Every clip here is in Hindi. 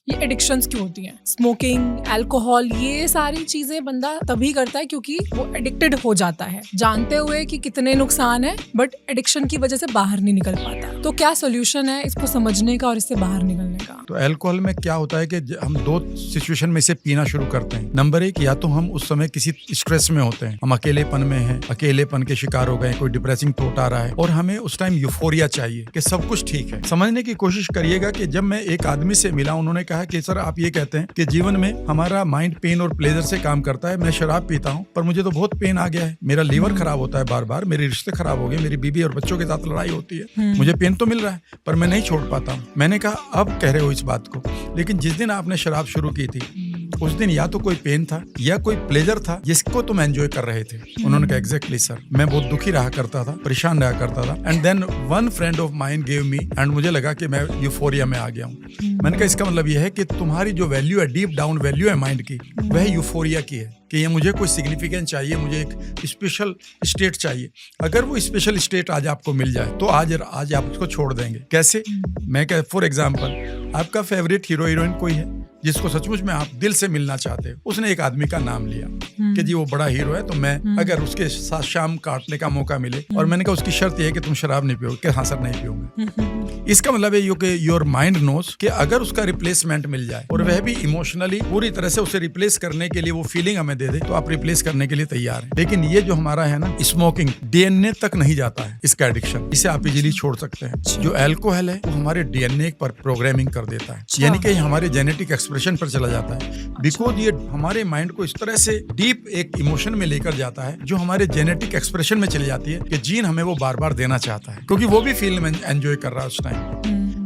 ये एडिक्शंस क्यों होती हैं? स्मोकिंग, अल्कोहल, ये सारी चीजें बंदा तभी करता है क्योंकि वो एडिक्टेड हो जाता है, जानते हुए कि कितने नुकसान है, बट एडिक्शन की वजह से बाहर नहीं निकल पाता। तो क्या सोल्यूशन है इसको समझने का और इससे बाहर निकलने का? तो अल्कोहल में क्या होता है कि हम दो सिचुएशन में से पीना शुरू करते हैं। नंबर एक, या तो हम उस समय किसी स्ट्रेस में होते हैं, हम अकेलेपन में हैं, अकेलेपन के शिकार हो गए, कोई डिप्रेसिंग थॉट आ रहा है और हमें उस टाइम यूफोरिया चाहिए कि सब कुछ ठीक है। समझने की कोशिश करिएगा कि जब मैं एक आदमी से मिला, उन्होंने कहा कि सर आप ये कहते हैं कि जीवन में हमारा माइंड पेन और प्लेजर से काम करता है, मैं शराब पीता हूँ पर मुझे तो बहुत पेन आ गया है, मेरा लीवर खराब होता है बार बार, मेरे रिश्ते खराब हो गए, मेरी बीवी और बच्चों के साथ लड़ाई होती है, मुझे पेन तो मिल रहा है पर मैं नहीं छोड़ पाता हूँ। मैंने कहा अब कह रहे हो इस बात को, लेकिन जिस दिन आपने शराब शुरू की थी उस दिन या तो कोई पेन था या कोई प्लेजर था जिसको तुम एंजॉय कर रहे थे। उन्होंने कहा एग्जैक्टली सर, मैं बहुत दुखी रहा करता था, परेशान रहा करता था, and then one friend of mine give me, and मुझे लगा कि मैं यूफोरिया में आ गया हूँ। मैंने कहा इसका मतलब यह है कि तुम्हारी जो वैल्यू है, डीप डाउन वैल्यू है माइंड की, वह यूफोरिया की है कि ये मुझे कोई सिग्निफिकेंस चाहिए, मुझे एक स्पेशल स्टेट चाहिए। अगर वो स्पेशल स्टेट आज आपको मिल जाए तो आज आप उसको छोड़ देंगे। कैसे? मैं कह फॉर एग्जाम्पल, आपका फेवरेट हीरो हीरोइन कोई है जिसको सचमुच में आप दिल से मिलना चाहते हो, उसने एक आदमी का नाम लिया कि जी वो बड़ा हीरो है, तो मैं अगर उसके साथ शाम काटने का मौका मिले, और मैंने कहा उसकी शर्त यह है कि तुम शराब नहीं पियोगे, हाँ सर नहीं पियोगे। इसका मतलब है कि योर माइंड नोस कि अगर उसका रिप्लेसमेंट मिल जाए और वह भी इमोशनली पूरी तरह से उसे रिप्लेस करने के लिए वो फीलिंग हमें दे दे, तो आप रिप्लेस करने के लिए तैयार हैं। लेकिन ये जो हमारा है ना स्मोकिंग, डीएनए तक नहीं जाता है इसका एडिक्शन, इसे आप इजीली छोड़ सकते हैं। जो अल्कोहल है वो हमारे डीएनए पर प्रोग्रामिंग कर देता है, यानी कि हमारे जेनेटिक एक्सप्रेशन पर चला जाता है, बिकॉज ये हमारे माइंड को इस तरह से डीप एक इमोशन में लेकर जाता है जो हमारे जेनेटिक एक्सप्रेशन में चली जाती है कि जीन हमें वो बार बार देना चाहता है, क्योंकि वो भी फील में एंजॉय कर रहा है उस टाइम।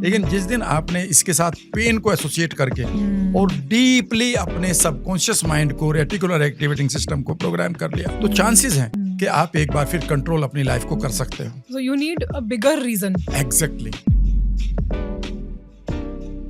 लेकिन जिस दिन आपने इसके साथ पेन को एसोसिएट करके और डीपली अपने सबकॉन्शियस माइंड को, रेटिकुलर एक्टिवेटिंग सिस्टम को प्रोग्राम कर लिया, तो चांसेस हैं कि आप एक बार फिर कंट्रोल अपनी लाइफ को कर सकते हो। So you need a bigger reason. Exactly.